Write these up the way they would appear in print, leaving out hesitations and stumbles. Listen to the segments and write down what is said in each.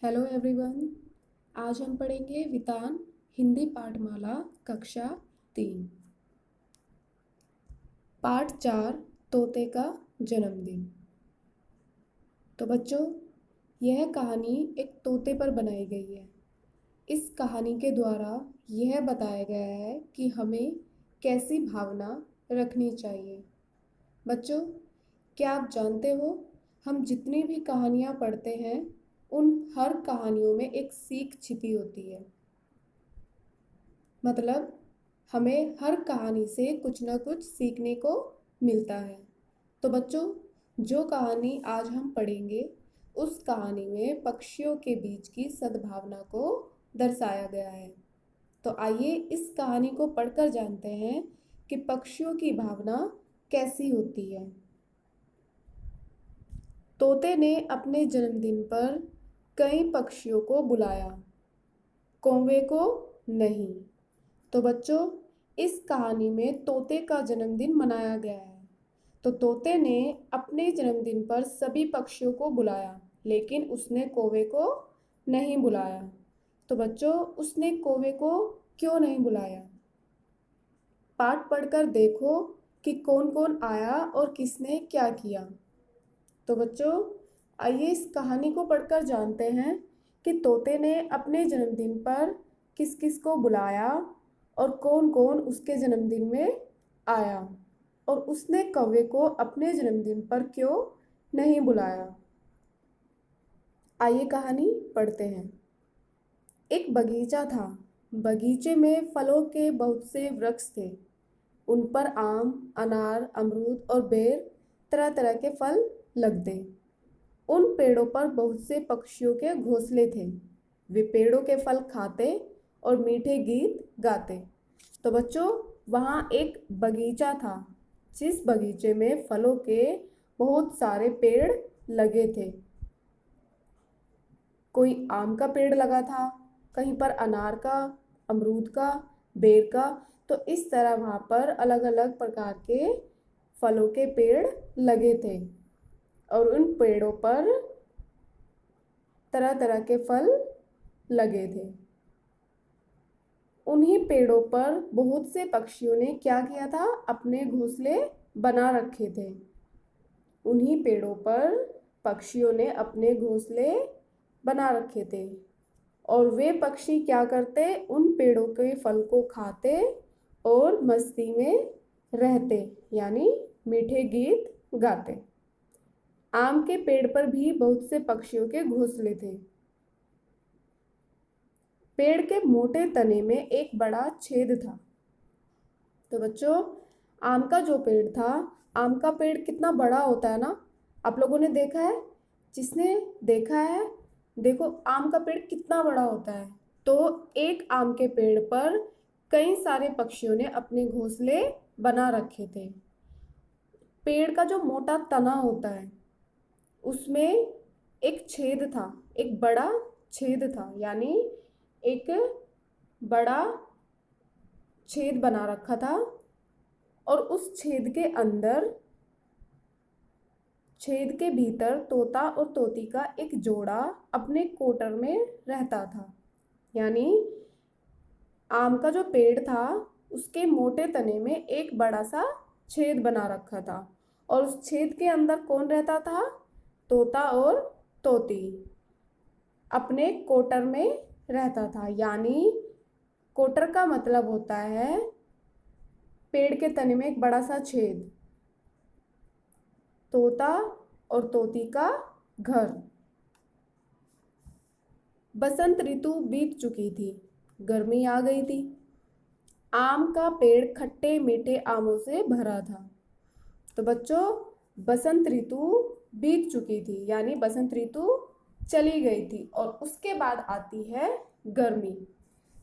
Hello everyone. आज हम पढ़ेंगे वितान हिंदी पाठमाला कक्षा 3 पाठ 4 तोते का जन्मदिन। तो बच्चों, यह कहानी एक तोते पर बनाई गई है। इस कहानी के द्वारा यह बताया गया है कि हमें कैसी भावना रखनी चाहिए। बच्चों, क्या आप जानते हो, हम जितनी भी कहानियाँ पढ़ते हैं उन हर कहानियों में एक सीख छिपी होती है। मतलब हमें हर कहानी से कुछ ना कुछ सीखने को मिलता है। तो बच्चों, जो कहानी आज हम पढ़ेंगे उस कहानी में पक्षियों के बीच की सद्भावना को दर्शाया गया है। तो आइए इस कहानी को पढ़कर जानते हैं कि पक्षियों की भावना कैसी होती है। तोते ने अपने जन्मदिन पर कई पक्षियों को बुलाया, कौवे को नहीं। तो बच्चों, इस कहानी में तोते का जन्मदिन मनाया गया है। तो तोते ने अपने जन्मदिन पर सभी पक्षियों को बुलाया, लेकिन उसने कौवे को नहीं बुलाया। तो बच्चों, उसने कौवे को क्यों नहीं बुलाया? पाठ पढ़कर देखो कि कौन कौन आया और किसने क्या किया। तो बच्चों, आइए इस कहानी को पढ़कर जानते हैं कि तोते ने अपने जन्मदिन पर किस किस को बुलाया और कौन कौन उसके जन्मदिन में आया, और उसने कौवे को अपने जन्मदिन पर क्यों नहीं बुलाया। आइए कहानी पढ़ते हैं। एक बगीचा था। बगीचे में फलों के बहुत से वृक्ष थे। उन पर आम, अनार, अमरूद और बेर तरह तरह के फल लगते। उन पेड़ों पर बहुत से पक्षियों के घोंसले थे। वे पेड़ों के फल खाते और मीठे गीत गाते। तो बच्चों, वहाँ एक बगीचा था जिस बगीचे में फलों के बहुत सारे पेड़ लगे थे। कोई आम का पेड़ लगा था, कहीं पर अनार का, अमरूद का, बेर का। तो इस तरह वहाँ पर अलग अलग प्रकार के फलों के पेड़ लगे थे और उन पेड़ों पर तरह तरह के फल लगे थे। उन्हीं पेड़ों पर बहुत से पक्षियों ने क्या किया था? अपने घोंसले बना रखे थे। उन्हीं पेड़ों पर पक्षियों ने अपने घोंसले बना रखे थे और वे पक्षी क्या करते? उन पेड़ों के फल को खाते और मस्ती में रहते, यानी मीठे गीत गाते। आम के पेड़ पर भी बहुत से पक्षियों के घोंसले थे। पेड़ के मोटे तने में एक बड़ा छेद था। तो बच्चों, आम का जो पेड़ था, आम का पेड़ कितना बड़ा होता है ना? आप लोगों ने देखा है? जिसने देखा है, देखो आम का पेड़ कितना बड़ा होता है। तो एक आम के पेड़ पर कई सारे पक्षियों ने अपने घोंसले बना रखे थे। पेड़ का जो मोटा तना होता है उसमें एक छेद था, एक बड़ा छेद था, यानी एक बड़ा छेद बना रखा था। और उस छेद के अंदर, छेद के भीतर तोता और तोती का एक जोड़ा अपने कोटर में रहता था। यानी आम का जो पेड़ था उसके मोटे तने में एक बड़ा सा छेद बना रखा था और उस छेद के अंदर कौन रहता था? तोता और तोती अपने कोटर में रहता था। यानी कोटर का मतलब होता है पेड़ के तने में एक बड़ा सा छेद, तोता और तोती का घर। बसंत ऋतु बीत चुकी थी, गर्मी आ गई थी। आम का पेड़ खट्टे मीठे आमों से भरा था। तो बच्चों, बसंत ऋतु बीत चुकी थी, यानी बसंत ऋतु चली गई थी और उसके बाद आती है गर्मी।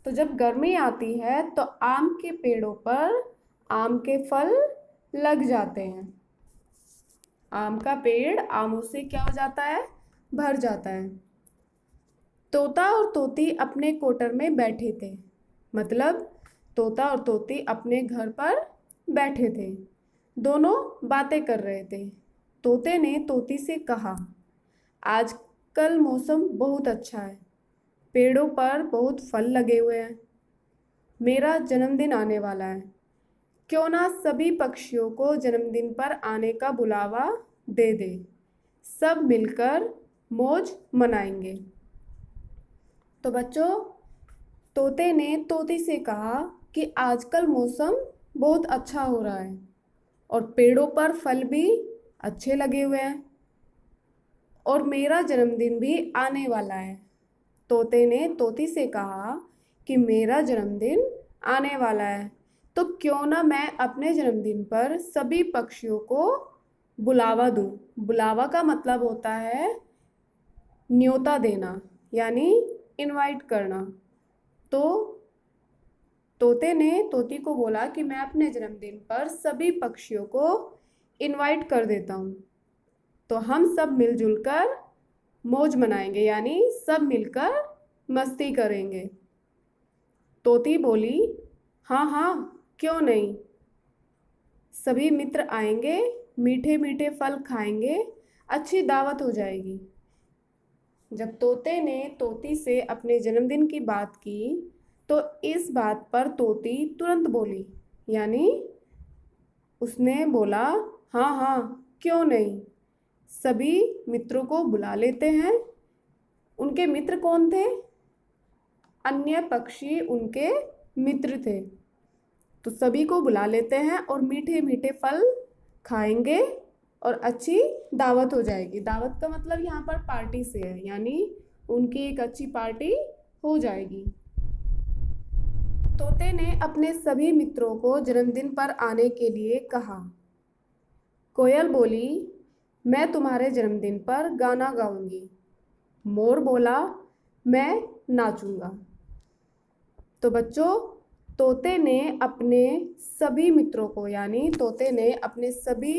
तो जब गर्मी आती है तो आम के पेड़ों पर आम के फल लग जाते हैं। आम का पेड़ आमों से क्या हो जाता है? भर जाता है। तोता और तोती अपने कोटर में बैठे थे। मतलब तोता और तोती अपने घर पर बैठे थे, दोनों बातें कर रहे थे। तोते ने तोती से कहा, आज कल मौसम बहुत अच्छा है, पेड़ों पर बहुत फल लगे हुए हैं। मेरा जन्मदिन आने वाला है, क्यों ना सभी पक्षियों को जन्मदिन पर आने का बुलावा दे दे। सब मिलकर मौज मनाएंगे। तो बच्चों, तोते ने तोती से कहा कि आजकल मौसम बहुत अच्छा हो रहा है और पेड़ों पर फल भी अच्छे लगे हुए हैं और मेरा जन्मदिन भी आने वाला है। तोते ने तोती से कहा कि मेरा जन्मदिन आने वाला है, तो क्यों ना मैं अपने जन्मदिन पर सभी पक्षियों को बुलावा दूं। बुलावा का मतलब होता है न्योता देना, यानी इनवाइट करना। तो तोते ने तोती को बोला कि मैं अपने जन्मदिन पर सभी पक्षियों को इनवाइट कर देता हूँ, तो हम सब मिलजुल कर मौज मनाएंगे, यानी सब मिलकर मस्ती करेंगे। तोती बोली, हाँ हाँ, क्यों नहीं। सभी मित्र आएंगे, मीठे मीठे फल खाएंगे, अच्छी दावत हो जाएगी। जब तोते ने तोती से अपने जन्मदिन की बात की तो इस बात पर तोती तुरंत बोली, यानी उसने बोला, हाँ हाँ, क्यों नहीं, सभी मित्रों को बुला लेते हैं। उनके मित्र कौन थे? अन्य पक्षी उनके मित्र थे। तो सभी को बुला लेते हैं और मीठे मीठे फल खाएंगे और अच्छी दावत हो जाएगी। दावत का मतलब यहाँ पर पार्टी से है, यानी उनकी एक अच्छी पार्टी हो जाएगी। तोते ने अपने सभी मित्रों को जन्मदिन पर आने के लिए कहा। कोयल बोली, मैं तुम्हारे जन्मदिन पर गाना गाऊंगी। मोर बोला, मैं नाचूंगा। तो बच्चों, तोते ने अपने सभी मित्रों को, यानी तोते ने अपने सभी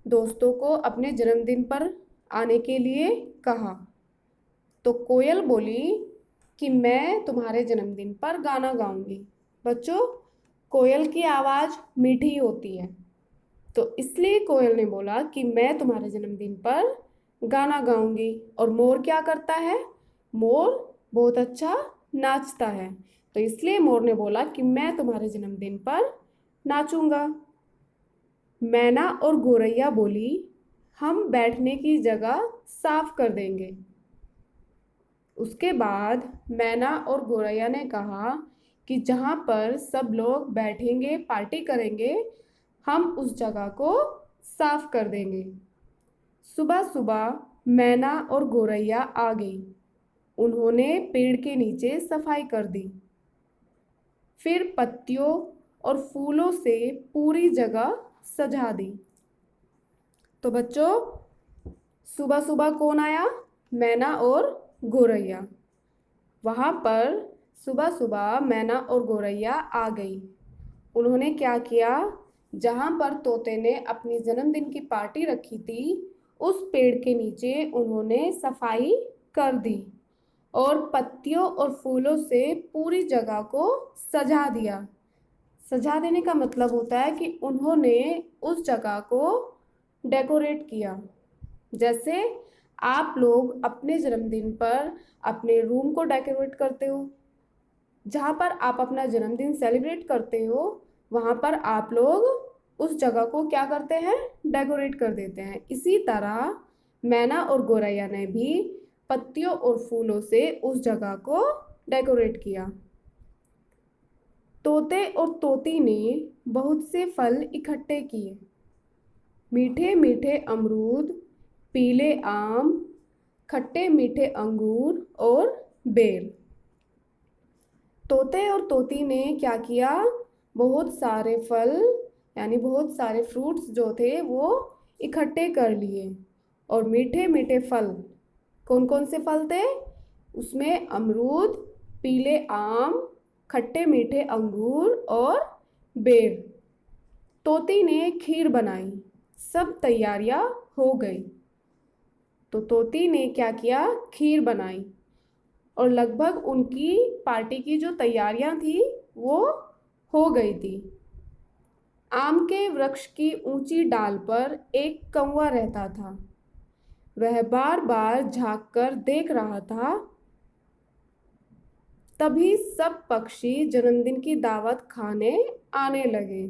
दोस्तों को अपने जन्मदिन पर आने के लिए कहा। तो कोयल बोली कि मैं तुम्हारे जन्मदिन पर गाना गाऊंगी। बच्चों, कोयल की आवाज़ मीठी होती है, तो इसलिए कोयल ने बोला कि मैं तुम्हारे जन्मदिन पर गाना गाऊंगी। और मोर क्या करता है? मोर बहुत अच्छा नाचता है, तो इसलिए मोर ने बोला कि मैं तुम्हारे जन्मदिन पर नाचूंगा। मैना और गोरैया बोली, हम बैठने की जगह साफ कर देंगे। उसके बाद मैना और गोरैया ने कहा कि जहाँ पर सब लोग बैठेंगे, पार्टी करेंगे, हम उस जगह को साफ कर देंगे। सुबह सुबह मैना और गोरैया आ गई। उन्होंने पेड़ के नीचे सफाई कर दी, फिर पत्तियों और फूलों से पूरी जगह सजा दी। तो बच्चों, सुबह सुबह कौन आया? मैना और गोरैया। वहाँ पर सुबह सुबह मैना और गोरैया आ गई। उन्होंने क्या किया? जहाँ पर तोते ने अपनी जन्मदिन की पार्टी रखी थी, उस पेड़ के नीचे उन्होंने सफाई कर दी और पत्तियों और फूलों से पूरी जगह को सजा दिया। सजा देने का मतलब होता है कि उन्होंने उस जगह को डेकोरेट किया। जैसे आप लोग अपने जन्मदिन पर अपने रूम को डेकोरेट करते हो, जहाँ पर आप अपना जन्मदिन सेलिब्रेट करते हो, वहाँ पर आप लोग उस जगह को क्या करते हैं? डेकोरेट कर देते हैं। इसी तरह मैना और गोरैया ने भी पत्तियों और फूलों से उस जगह को डेकोरेट किया। तोते और तोती ने बहुत से फल इकट्ठे किए। मीठे मीठे अमरूद, पीले आम, खट्टे मीठे अंगूर और बेर। तोते और तोती ने क्या किया? बहुत सारे फल, यानी बहुत सारे फ्रूट्स जो थे वो इकट्ठे कर लिए। और मीठे मीठे फल, कौन कौन से फल थे उसमें? अमरूद, पीले आम, खट्टे मीठे अंगूर और बेर। तोती ने खीर बनाई। सब तैयारियां हो गई। तो तोती ने क्या किया? खीर बनाई और लगभग उनकी पार्टी की जो तैयारियां थी वो हो गई थी। आम के वृक्ष की ऊंची डाल पर एक कौवा रहता था। वह बार बार झांक कर देख रहा था। तभी सब पक्षी जन्मदिन की दावत खाने आने लगे।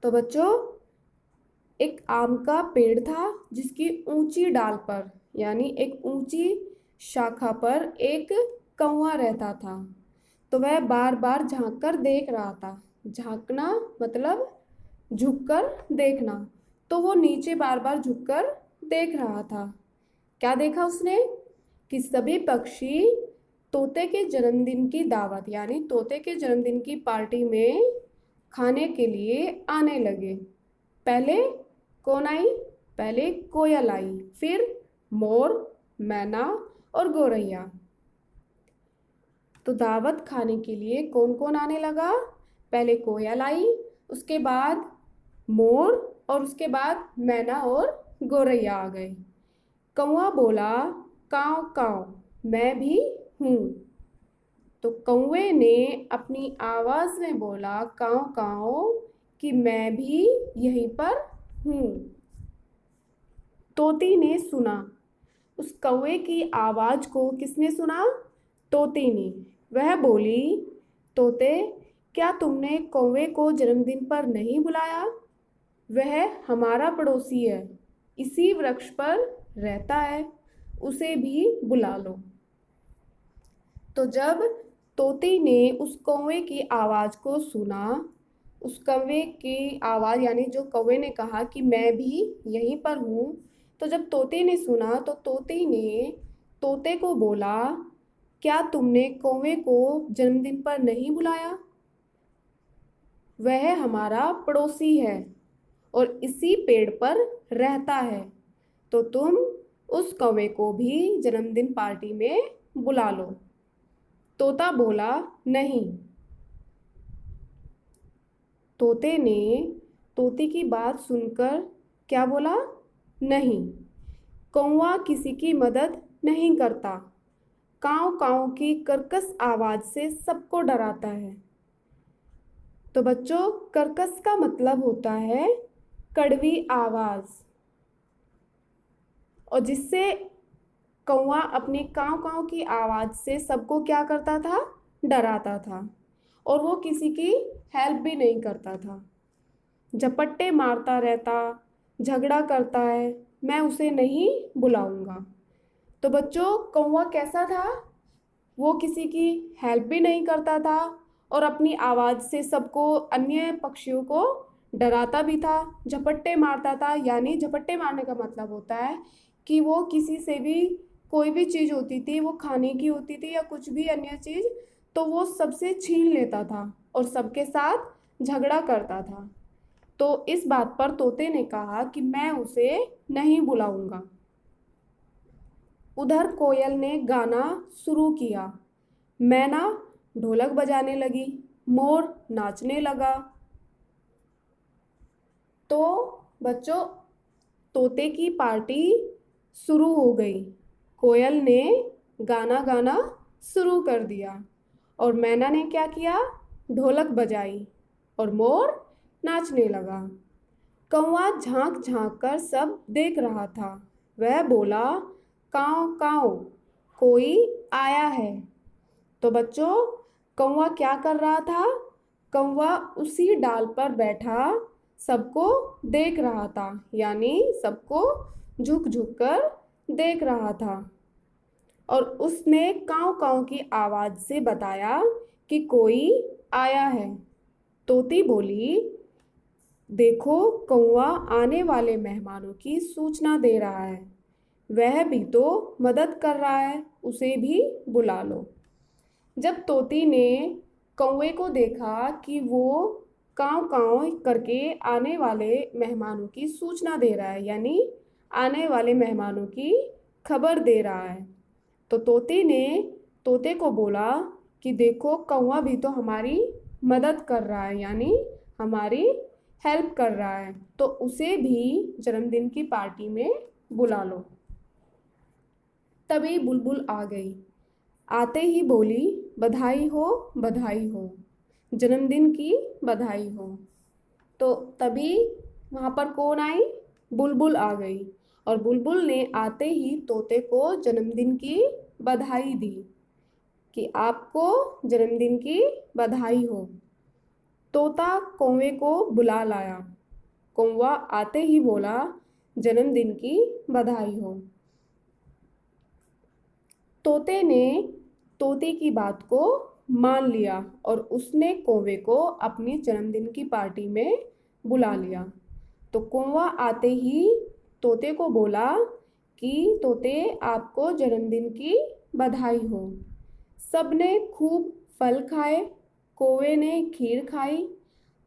तो बच्चों, एक आम का पेड़ था जिसकी ऊंची डाल पर यानी एक ऊंची शाखा पर एक कौवा रहता था। तो वह बार बार झांक कर देख रहा था। झांकना मतलब झुककर देखना। तो वो नीचे बार बार झुककर देख रहा था। क्या देखा उसने? कि सभी पक्षी तोते के जन्मदिन की दावत यानी तोते के जन्मदिन की पार्टी में खाने के लिए आने लगे। पहले कौन आई? पहले कोयल आई, फिर मोर, मैना और गौरैया। तो दावत खाने के लिए कौन कौन आने लगा? पहले कोयल आई, उसके बाद मोर और उसके बाद मैना और गौरैया आ गए। कौवा बोला, काव काव मैं भी हूँ। तो कौवे ने अपनी आवाज में बोला काव काव कि मैं भी यहीं पर हूँ। तोती ने सुना। उस कौवे की आवाज को किसने सुना? तोती ने। वह बोली, तोते क्या तुमने कौवे को जन्मदिन पर नहीं बुलाया? वह हमारा पड़ोसी है, इसी वृक्ष पर रहता है, उसे भी बुला लो। तो जब तोती ने उस कौवे की आवाज़ को सुना, उस कौवे की आवाज़ यानी जो कौवे ने कहा कि मैं भी यहीं पर हूँ, तो जब तोते ने सुना तो तोती ने तोते को बोला, क्या तुमने कौवे को जन्मदिन पर नहीं बुलाया? वह हमारा पड़ोसी है और इसी पेड़ पर रहता है, तो तुम उस कौवे को भी जन्मदिन पार्टी में बुला लो। तोता बोला, नहीं। तोते ने तोते की बात सुनकर क्या बोला? नहीं, कौवा किसी की मदद नहीं करता, काँव काँव की कर्कश आवाज़ से सबको डराता है। तो बच्चों, कर्कश का मतलब होता है कड़वी आवाज़, और जिससे कौवा अपनी काँव काँव की आवाज़ से सबको क्या करता था? डराता था। और वो किसी की हेल्प भी नहीं करता था, झपट्टे मारता रहता, झगड़ा करता है, मैं उसे नहीं बुलाऊंगा। तो बच्चों, कौवा कैसा था? वो किसी की हेल्प भी नहीं करता था और अपनी आवाज़ से सबको, अन्य पक्षियों को डराता भी था, झपट्टे मारता था। यानी झपट्टे मारने का मतलब होता है कि वो किसी से भी, कोई भी चीज़ होती थी, वो खाने की होती थी या कुछ भी अन्य चीज़, तो वो सबसे छीन लेता था और सबके साथ झगड़ा करता था। तो इस बात पर तोते ने कहा कि मैं उसे नहीं बुलाऊंगा। उधर कोयल ने गाना शुरू किया, मैना ढोलक बजाने लगी, मोर नाचने लगा। तो बच्चों, तोते की पार्टी शुरू हो गई। कोयल ने गाना गाना शुरू कर दिया और मैना ने क्या किया? ढोलक बजाई और मोर नाचने लगा। कौवा झांक झांक कर सब देख रहा था। वह बोला, काँव काँव कोई आया है। तो बच्चों, कौवा क्या कर रहा था? कौवा उसी डाल पर बैठा सबको देख रहा था, यानी सबको झुक झुक कर देख रहा था। और उसने काँव काँव की आवाज़ से बताया कि कोई आया है। तोती बोली, देखो कौवा आने वाले मेहमानों की सूचना दे रहा है, वह भी तो मदद कर रहा है, उसे भी बुला लो। जब तोती ने कौवे को देखा कि वो काँव काँव करके आने वाले मेहमानों की सूचना दे रहा है, यानी आने वाले मेहमानों की खबर दे रहा है, तो तोती ने तोते को बोला कि देखो कौवा भी तो हमारी मदद कर रहा है, यानी हमारी हेल्प कर रहा है, तो उसे भी जन्मदिन की पार्टी में बुला लो। तभी बुलबुल आ गई। आते ही बोली, बधाई हो, बधाई हो, जन्मदिन की बधाई हो। तो तभी वहाँ पर कौन आई? बुलबुल आ गई और बुलबुल ने आते ही तोते को जन्मदिन की बधाई दी कि आपको जन्मदिन की बधाई हो। तोता कौवे को बुला लाया। कौवा आते ही बोला, जन्मदिन की बधाई हो। तोते ने तोते की बात को मान लिया और उसने कौवे को अपनी जन्मदिन की पार्टी में बुला लिया। तो कौवा आते ही तोते को बोला कि तोते आपको जन्मदिन की बधाई हो। सबने खूब फल खाए, कौवे ने खीर खाई।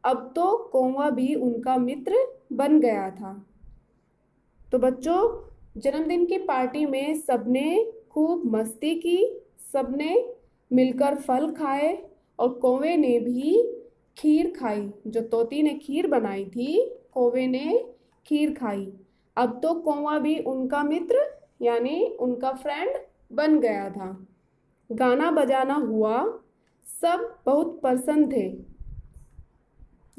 अब तो कौवा भी उनका मित्र बन गया था। तो बच्चों, जन्मदिन की पार्टी में सबने खूब मस्ती की, सबने मिलकर फल खाए और कौवे ने भी खीर खाई। जो तोती ने खीर बनाई थी, कौवे ने खीर खाई। अब तो कौवा भी उनका मित्र यानी उनका फ्रेंड बन गया था। गाना बजाना हुआ, सब बहुत प्रसन्न थे।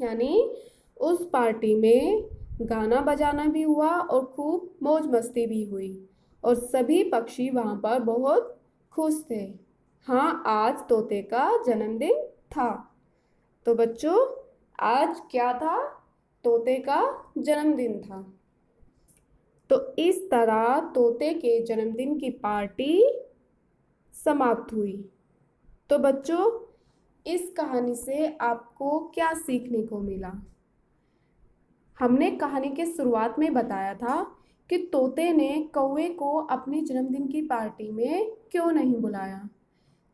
यानी उस पार्टी में गाना बजाना भी हुआ और खूब मौज मस्ती भी हुई और सभी पक्षी वहाँ पर बहुत खुश थे। हाँ, आज तोते का जन्मदिन था। तो बच्चों, आज क्या था? तोते का जन्मदिन था। तो इस तरह तोते के जन्मदिन की पार्टी समाप्त हुई। तो बच्चों, इस कहानी से आपको क्या सीखने को मिला? हमने कहानी के शुरुआत में बताया था कि तोते ने कौवे को अपनी जन्मदिन की पार्टी में क्यों नहीं बुलाया।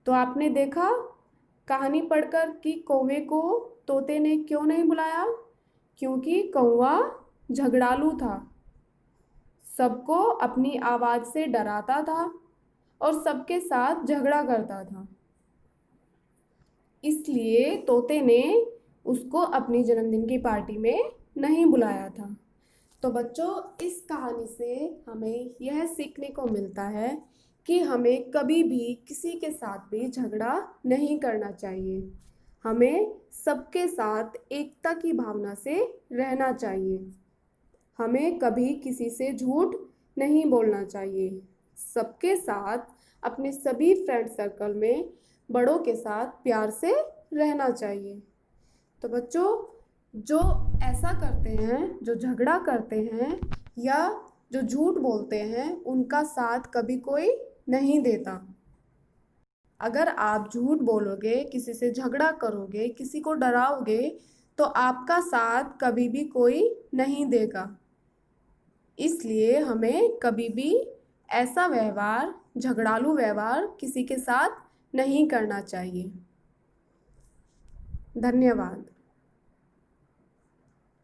तो आपने देखा कहानी पढ़कर कि कौवे को तोते ने क्यों नहीं बुलाया? क्योंकि कौवा झगड़ालू था, सबको अपनी आवाज़ से डराता था और सबके साथ झगड़ा करता था। इसलिए तोते ने उसको अपनी जन्मदिन की पार्टी में नहीं बुलाया था। तो बच्चों, इस कहानी से हमें यह सीखने को मिलता है कि हमें कभी भी किसी के साथ भी झगड़ा नहीं करना चाहिए। हमें सबके साथ एकता की भावना से रहना चाहिए। हमें कभी किसी से झूठ नहीं बोलना चाहिए। सबके साथ, अपने सभी फ्रेंड सर्कल में बड़ों के साथ प्यार से रहना चाहिए। तो बच्चों, जो ऐसा करते हैं, जो झगड़ा करते हैं या जो झूठ बोलते हैं, उनका साथ कभी कोई नहीं देता। अगर आप झूठ बोलोगे, किसी से झगड़ा करोगे, किसी को डराओगे, तो आपका साथ कभी भी कोई नहीं देगा। इसलिए हमें कभी भी ऐसा व्यवहार, झगड़ालू व्यवहार किसी के साथ नहीं करना चाहिए। धन्यवाद।